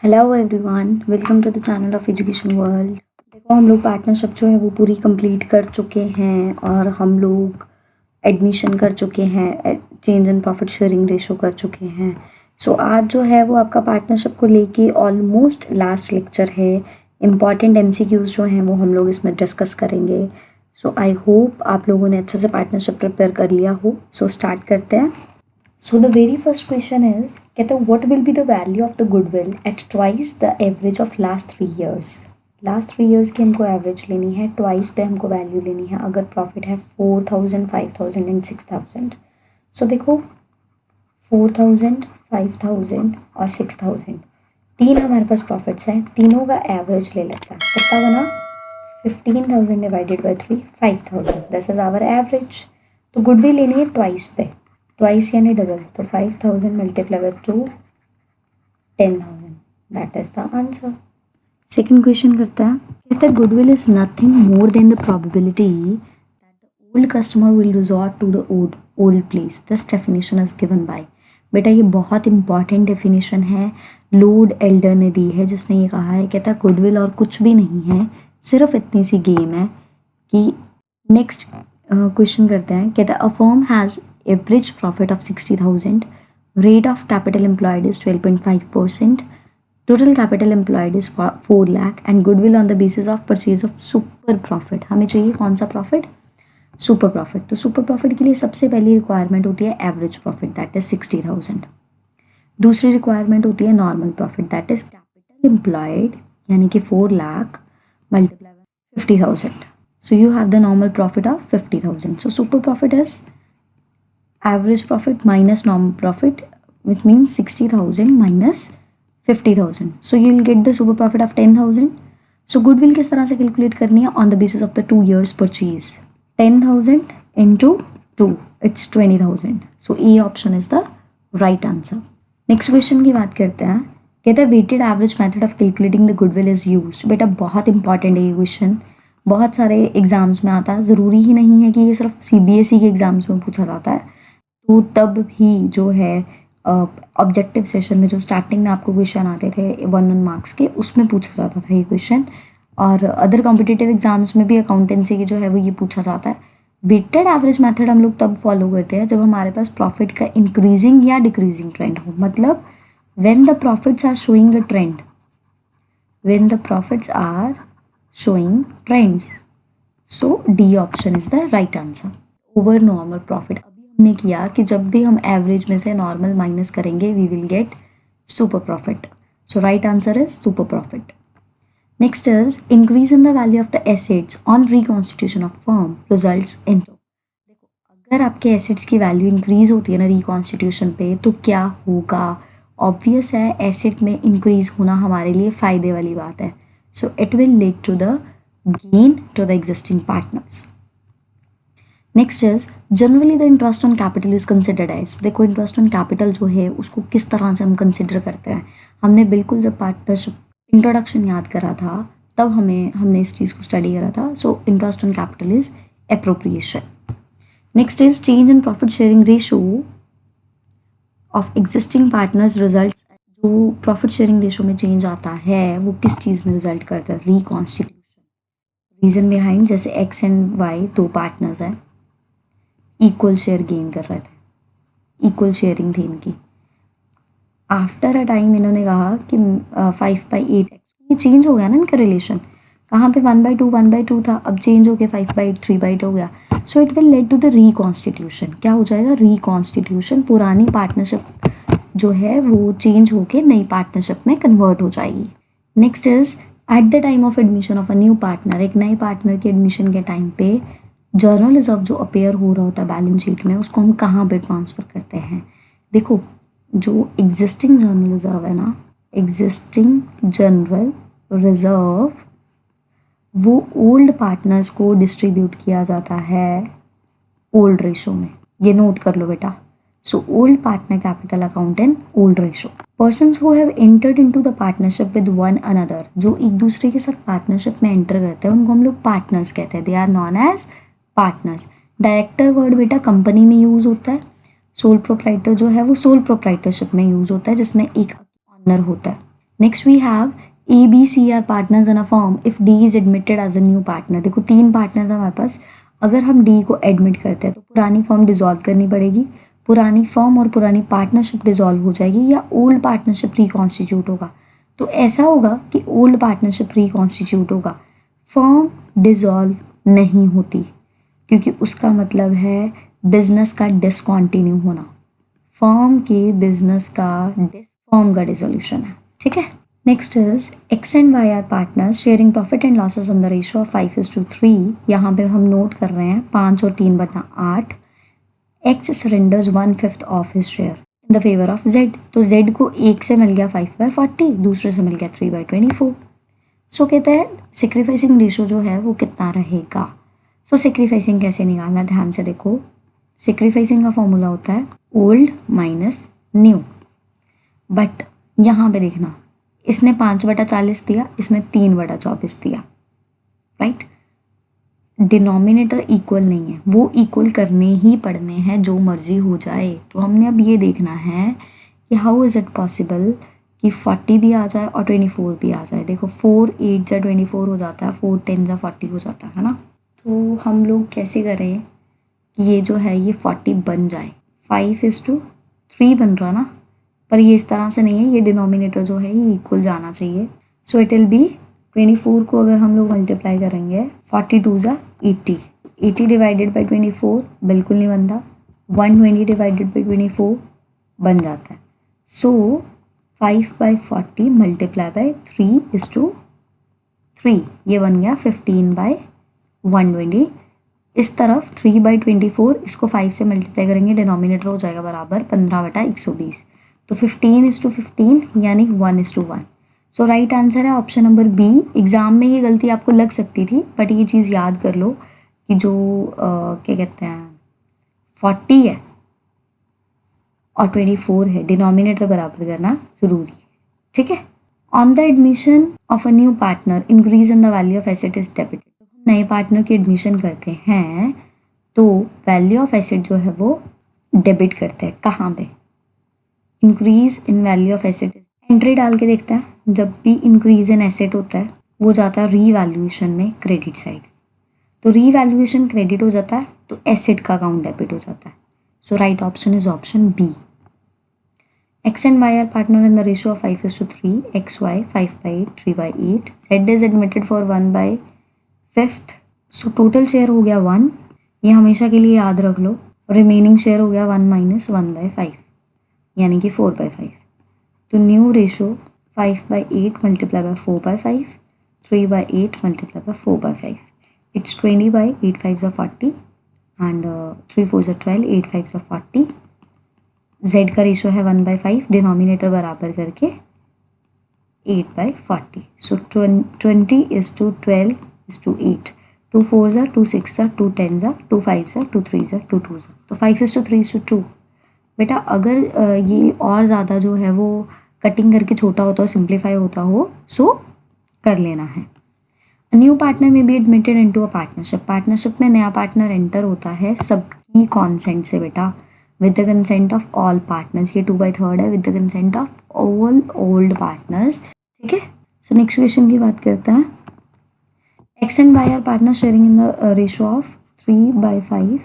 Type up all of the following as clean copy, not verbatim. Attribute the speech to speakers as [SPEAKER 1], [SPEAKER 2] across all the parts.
[SPEAKER 1] Hello everyone, welcome to the channel of education world. देखो, हम लोग पार्टनरशिप जो है वो पूरी कंप्लीट कर चुके हैं और हम लोग एडमिशन कर चुके हैं, change in profit sharing ratio कर चुके हैं। सो आज जो है वो आपका पार्टनरशिप को लेके ऑलमोस्ट लास्ट लेक्चर है। इम्पॉर्टेंट एमसीक्यूज जो हैं वो हम लोग इसमें डिस्कस करेंगे। सो आई होप आप लोगों ने अच्छे से पार्टनरशिप प्रिपेयर कर लिया हो। सो स्टार्ट करते हैं। So the very first question is, कहते हैं what will be the value of the goodwill at twice the average of last 3 years? Last 3 years की हमको एवरेज लेनी है, ट्वाइस पे हमको वैल्यू लेनी है अगर प्रॉफिट है 4,000, 5,000 एंड 6,000। सो देखो 4,000, 5,000 और 6,000 तीन हमारे पास प्रॉफिट्स हैं, तीनों का एवरेज ले लेता है। कितना बना? 15,000 divided by 3, 5,000। This is our average. तो गुडविल लेनी है ट्वाइस पे, ट्वाइस यानी डबल, तो 5,000 multiply by 2, 10,000। That is the answer. Second question करता है, कहता है goodwill is nothing more than the probability that the old customer will resort to the old place. This definition is given by. बेटा ये बहुत important definition है, Lord Elder ने दी है, जिसने ये कहा है, कहता है गुडविल और कुछ भी नहीं है, सिर्फ इतनी सी गेम है कि नेक्स्ट क्वेश्चन करते हैं। कहता है a firm has average profit of 60,000, rate of capital employed is 12.5%, total capital employed is 4 lakh and goodwill on the basis of purchase of super profit। हमें चाहिए कौन सा प्रॉफिट? Super profit. तो super profit के लिए सबसे पहली requirement होती है एवरेज प्रॉफिट, दैट इज 60,000। दूसरी रिक्वायरमेंट होती है normal profit, that is capital employed यानी कि 4 lakh multiply by 50,000। So you have the normal profit of 50,000। So super profit is average profit minus normal profit, which means 60,000 minus 50,000. So you will get the super profit of 10,000. So goodwill किस तरह से calculate करनी है? On the basis of the 2 years purchase. 10,000 into 2, it's 20,000. So A option is the right answer. Next question की बात करते हैं। कहता है weighted average method of calculating the goodwill is used। बेटा बहुत इंपॉर्टेंट है ये क्वेश्चन, बहुत सारे एग्जाम्स में आता है। ज़रूरी ही नहीं है कि ये सिर्फ CBSE के एग्जाम्स में पूछा जाता है, तो तब भी जो है ऑब्जेक्टिव सेशन में जो स्टार्टिंग में आपको क्वेश्चन आते थे 1 मार्क्स के, उसमें पूछा जाता था ये क्वेश्चन। और अदर कॉम्पिटिटिव एग्जाम्स में भी अकाउंटेंसी की जो है वो ये पूछा जाता है। वेटेड एवरेज मेथड हम लोग तब फॉलो करते हैं जब हमारे पास प्रॉफिट का इंक्रीजिंग या डिक्रीजिंग ट्रेंड हो, मतलब when the profits are showing the trend, when the profits are showing trends. So D option is the right answer. Over normal profit ने किया कि जब भी हम एवरेज में से नॉर्मल माइनस करेंगे we will get super profit. So right answer is super profit. Next is increase in the value of the assets on reconstitution of firm results in. देखो अगर आपके एसेट्स की वैल्यू इंक्रीज होती है ना reconstitution पे, तो क्या होगा? ऑब्वियस है, एसेट में इंक्रीज होना हमारे लिए फ़ायदे वाली बात है। So it will lead to the gain to the existing partners. Next is generally the interest on capital is considered as. देखो इंटरेस्ट ऑन कैपिटल जो है उसको किस तरह से हम कंसिडर करते हैं, हमने बिल्कुल जब पार्टनरशिप इंट्रोडक्शन याद करा था तब हमने इस चीज़ को स्टडी करा था। So interest on capital is appropriation. Next is change in profit sharing ratio of existing partners result. जो प्रॉफिट शेयरिंग रेशो में चेंज आता है वो किस चीज़ में रिजल्ट करता है? रिकॉन्स्टिट्यूशन। रीजन बिहाइंड, जैसे एक्स एंड वाई दो पार्टनर्स हैं, इक्वल शेयर गेन कर रहे थे, इक्वल शेयरिंग थी इनकी। आफ्टर अ टाइम इन्होंने कहा कि 5/8x, ये चेंज हो गया ना इनका रिलेशन। कहाँ पे 1/2 1/2 था, अब चेंज हो गया 5/8 3/8 हो गया। So it will lead to the reconstitution. क्या हो जाएगा? रिकॉन्स्टिट्यूशन। पुरानी पार्टनरशिप जो है वो चेंज होके नई पार्टनरशिप में कन्वर्ट हो जाएगी। Next is eight the time of admission of a new partner. एक नए पार्टनर के एडमिशन के टाइम पे जर्नल रिजर्व जो अपेयर हो रहा होता है बैलेंस शीट में, उसको हम कहाँ पे ट्रांसफ़र करते हैं? देखो जो एग्जिस्टिंग जर्नल रिजर्व है ना, एग्जिस्टिंग जनरल रिजर्व वो ओल्ड पार्टनर्स को डिस्ट्रीब्यूट किया जाता है ओल्ड रेशो में। ये नोट कर लो बेटा। So old partner capital account in old ratio. Persons who have entered into the partnership with one another, जो एक दूसरे के साथ पार्टनरशिप में एंटर करते हैं उनको हम लोग पार्टनर्स कहते हैं। They are non age partners. Director word बेटा कंपनी में यूज़ होता है। सोल प्रोप्राइटर जो है वो सोल प्रोप्राइटरशिप में यूज होता है जिसमें एक ऑनर होता है। Next we have A B C are partners in a firm if D is admitted as a new partner. देखो 3 पार्टनर्स हमारे पास, अगर हम डी को एडमिट करते हैं तो पुरानी फर्म डिसॉल्व करनी पड़ेगी, पुरानी फर्म और पुरानी पार्टनरशिप डिसॉल्व हो जाएगी या ओल्ड पार्टनरशिप रिकॉन्स्टिट्यूट होगा। तो ऐसा होगा कि ओल्ड पार्टनरशिप रिकॉन्स्टिट्यूट होगा, फर्म डिसॉल्व नहीं होती क्योंकि उसका मतलब है बिजनेस का डिसकंटिन्यू होना, फर्म के बिजनेस का फर्म का डिसोल्यूशन है। ठीक है। Next is X and Y are partners sharing profit and losses on the ratio of 5:3। यहाँ पे हम नोट कर रहे हैं 5 और 3/8। X surrenders 1/5 of his share in the favour of Z. तो जेड को एक से मिल गया 5/40, दूसरे से मिल गया 3/24। सो कहते हैं सेक्रीफाइसिंग रेशियो जो है वो कितना रहेगा। सो सेक्रीफाइसिंग कैसे निकालना, ध्यान से देखो। सेक्रीफाइसिंग का फॉर्मूला होता है ओल्ड माइनस न्यू, बट यहाँ पे देखना इसने 5/40 दिया, इसने 3/24 दिया, राइट। डिनोमिनेटर इक्वल नहीं है, वो इक्वल करने ही पड़ने हैं जो मर्जी हो जाए। तो हमने अब ये देखना है कि हाउ इज़ इट पॉसिबल कि 40 भी आ जाए और 24 भी आ जाए। देखो 4 8 जा 24 हो जाता है, 4 10 जा 40 हो जाता है ना। तो हम लोग कैसे करें कि ये जो है ये 40 बन जाए। 5:3 बन रहा ना, पर ये इस तरह से नहीं है, ये डिनोमिनेटर जो है ये इक्वल जाना चाहिए। सो इट विल बी 24 को अगर हम लोग मल्टीप्लाई करेंगे 42 जा 80, 80 डिवाइडेड बाई 24 बिल्कुल नहीं बनता, 120 डिवाइडेड बाई 24 बन जाता है। सो 5/40 मल्टीप्लाई बाई 3:3, ये बन गया 15/120। इस तरफ 3/24, इसको 5 से मल्टीप्लाई करेंगे, डिनोमिनेटर हो जाएगा बराबर 15/120। तो 15:15 यानी 1:1। सो राइट आंसर है ऑप्शन नंबर बी। एग्जाम में ये गलती आपको लग सकती थी, बट ये चीज़ याद कर लो कि जो क्या कहते हैं 40 है और 24 है, डिनोमिनेटर बराबर करना ज़रूरी है। ठीक है। On the admission of a new partner increase in the value of asset is debited. नए पार्टनर की एडमिशन करते हैं तो वैल्यू ऑफ एसेट जो है वो डेबिट करते हैं। कहाँ पे? Increase in value of asset. Entry डाल के देखते हैं, जब भी इंक्रीज इन एसेट होता है वो जाता है रीवैल्यूएशन में क्रेडिट साइड। तो रीवैल्यूएशन क्रेडिट हो जाता है तो एसेट का अकाउंट डेबिट हो जाता है। So right option is option B. X and Y are partner in the ratio of 5:3, XY 5/8, 3/8, Z is admitted for 1/5। So total share हो गया 1, ये हमेशा के लिए याद रख लो। रिमेनिंग शेयर हो गया 1 - 1/5 यानी कि 4/5। तो new ratio 5/8 multiply by 4/5, 3/8 multiply by 4/5। It's 20/8 5 are 40 and 3 4 are 12, 8 5 are 40। Z का रेशो है 1/5, डिनोमिनेटर बराबर करके 8/40। सो 20:12:8, 2 4 are 2 6 are 2 10 are 2 5 are 2 3 are 2 2 are, तो 5:3:2। बेटा अगर ये और ज़्यादा जो है वो कटिंग करके छोटा होता हो, सिंप्लीफाई होता हो, सो कर लेना है। न्यू पार्टनर में be admitted into a partnership. Partnership में नया पार्टनर एंटर होता है सबकी कॉन्सेंट से बेटा, with the consent of all partners। ये 2/3 है, with the consent of all old partners। ठीक है। सो नेक्स्ट क्वेश्चन की बात करते हैं। X and Y are partners sharing in the ratio of 3/5,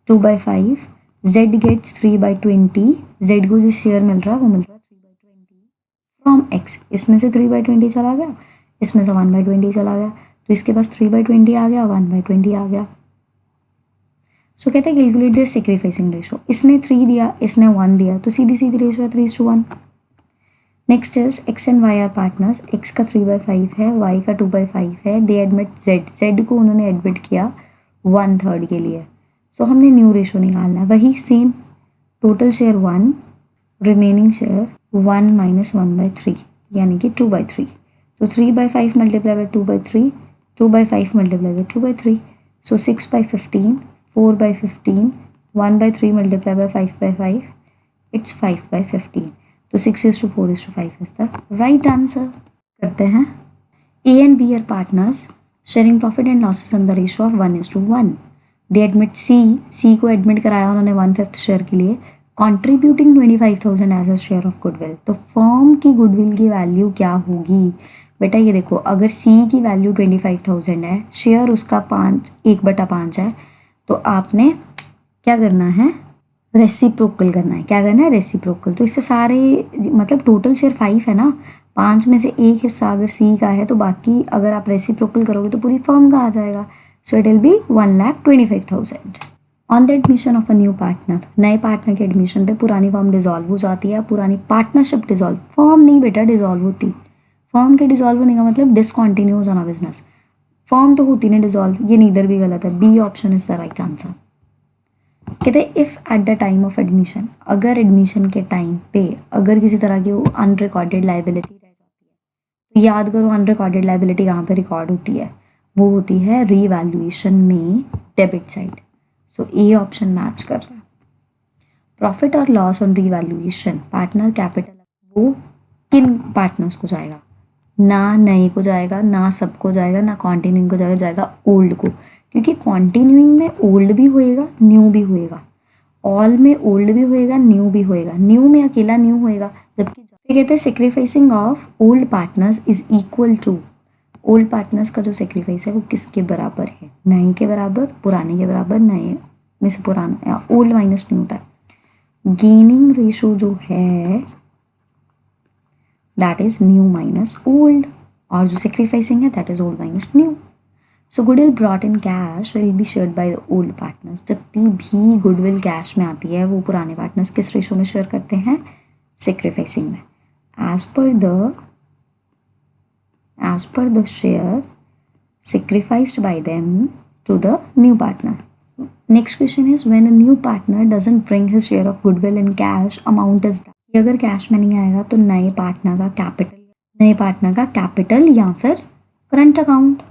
[SPEAKER 1] 2/5। Z gets 3/20। Z को जो शेयर मिल रहा है वो मिल रहा है 3/20 फ्रॉम X। इसमें से 3/20 चला गया, इसमें से 1/20 चला गया, तो इसके पास 3/20 आ गया, 1/20 आ गया। सो कहते हैं कैलकुलेट द सेक्रीफाइसिंग रेशो। इसने 3 दिया, इसने 1 दिया, तो सीधी सीधी रेशो है 3:1। Next is X and Y are partners. X का 3/5 है, वाई का 2/5 है। दे एडमिट जेड, जेड को उन्होंने एडमिट किया 1/3 के लिए। सो हमने न्यू रेशो निकालना है, वही same. Total share 1, remaining share 1 - 1/3 यानी कि 2/3। तो 3/5 multiply by 2/3, 2/5 multiply by 2/3। So 6/15, 4/15, 1/3 multiply by 5/5, it's 5/15। तो 6:4:5 इज द राइट आंसर। करते हैं। A and B are partners sharing profit and losses on the ratio of 1:1। They admit C, C को admit कराया उन्होंने 1/5 share के लिए, contributing 25,000 as a share of goodwill. तो firm की गुडविल की वैल्यू क्या होगी बेटा, ये देखो, अगर सी की वैल्यू 25,000 है, शेयर उसका 1/5 है, तो आपने क्या करना है, रेसिप्रोकल करना है। क्या करना है, रेसिप्रोकल। तो इससे सारे, मतलब टोटल शेयर 5 है ना, 5 में से एक हिस्सा अगर सी का है तो बाकी अगर आप रेसिप्रोकल करोगे तो पूरी फर्म का आ जाएगा। सो it will be 1,25,000। On the admission of a new partner, नए पार्टनर के एडमिशन पे पुरानी फर्म डिजॉल्व हो जाती है, पुरानी पार्टनरशिप डिजॉल्व, फर्म नहीं बेटा डिजॉल्व होती। फर्म के डिजॉल्व होने का मतलब डिसकंटिन्यू हो जाना बिजनेस, फर्म तो होती नहीं डिजॉल्व। ये नीदर भी गलत है, B option is the right answer. कहते हैं if at the time of admission, अगर एडमिशन के टाइम पे अगर किसी तरह की वो अनरिकॉर्डेड लाइबिलिटी रह जाती है, तो याद करो अनरिकॉर्डेड लाइबिलिटी कहाँ पे रिकॉर्ड होती है, वो होती है रीवैल्यूएशन में debit side. So A option match कर रहा है। प्रॉफिट और loss on revaluation, partner capital, वो किन पार्टनर्स को जाएगा, ना नए को जाएगा, ना सबको जाएगा, ना कॉन्टिन्यूइंग को जाएगा, जाएगा ओल्ड को। क्योंकि कॉन्टिन्यूइंग में ओल्ड भी होएगा, न्यू भी होएगा, ऑल में ओल्ड भी होएगा, न्यू भी होएगा, न्यू में अकेला न्यू होएगा। जबकि कहते हैं sacrificing of old partners is equal to, old partners का जो सेक्रीफाइस है वो किसके बराबर है, नए के बराबर, पुराने के बराबर, नए में से पुराना या ओल्ड माइनस न्यू होता है। गेनिंग रेशो जो है that is new minus old, और जो सेक्रीफाइसिंग है that is old minus new. So goodwill brought in cash will be shared by the old partners. जितनी भी गुडविल कैश में आती है वो पुराने पार्टनर्स किस रेशो में शेयर करते हैं, सेक्रीफाइसिंग में, as per the share sacrificed by them to the new partner. Next question is when a new partner doesn't bring his share of goodwill in cash, amount is done. अगर cash में नहीं आएगा तो नए partner का capital या फिर current account.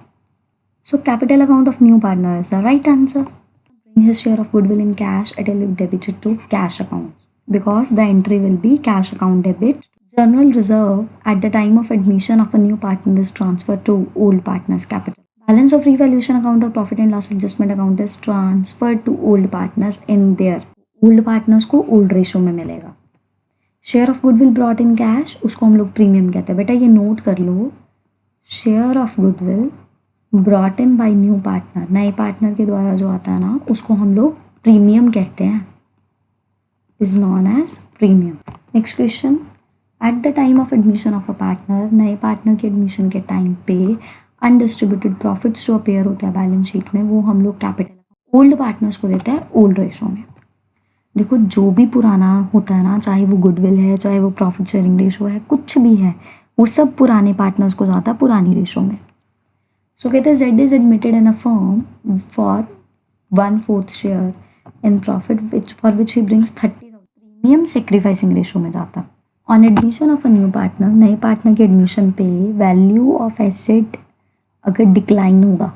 [SPEAKER 1] So capital account of new partner is the right answer. Bring his share of goodwill in cash, it will be debited to cash account because the entry will be cash account debit. General reserve at the time of admission of a new partner is transferred to old partner's capital. Balance of revaluation account or profit and loss adjustment account is transferred to old partners in their, old partners को old ratio में मिलेगा। Share of goodwill brought in cash, उसको हम लोग premium कहते हैं। बेटा ये नोट कर लो, share of goodwill brought in by new partner, नए पार्टनर के द्वारा जो आता है ना उसको हम लोग प्रीमियम कहते हैं, is known as premium. Next question, at the time of admission of a partner, नए पार्टनर के एडमिशन के टाइम पे अनडिस्ट्रीब्यूटेड प्रॉफिट्स जो अपेयर होता है बैलेंस शीट में वो हम लोग कैपिटल ओल्ड पार्टनर्स को देते हैं ओल्ड रेशो में। देखो जो भी पुराना होता है ना, चाहे वो गुडविल है, चाहे वो प्रॉफिट शेयरिंग रेशो है, कुछ भी है, वो सब पुराने पार्टनर्स को जाता है पुरानी रेशो में। सो कहते हैं Z is admitted in a firm for 1/4 share in profit for which he brings 30,000, premium sacrificing ratio में जाता। On admission of a new partner, नए पार्टनर के एडमिशन पे वैल्यू ऑफ एसेट अगर डिक्लाइन होगा,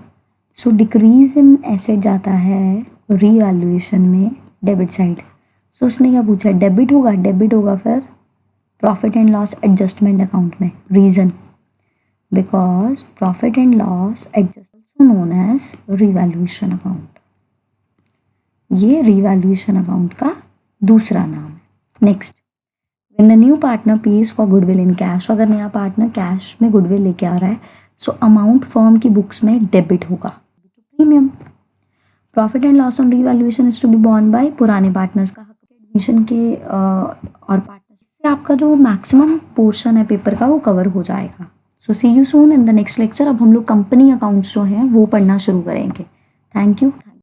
[SPEAKER 1] सो डिक्रीज इन एसेट जाता है revaluation में डेबिट साइड। सो उसने क्या पूछा, डेबिट होगा फिर profit and loss adjustment account में। Reason because profit and loss adjust known as revaluation account, ये रीवैल्यूएशन अकाउंट का दूसरा नाम है। Next, when the new partner pays for goodwill in cash, अगर नया पार्टनर कैश में गुडविल लेके आ रहा है सो अमाउंट फर्म की बुक्स में डेबिट होगा premium. Profit and loss on revaluation is to be borne by पुराने पार्टनर्स का एडमिशन के और पार्टनर से आपका जो मैक्सिमम पोर्शन है पेपर का वो कवर हो जाएगा। So see you soon in the next lecture. अब हम लोग कंपनी अकाउंट्स जो हैं वो पढ़ना शुरू करेंगे। Thank you.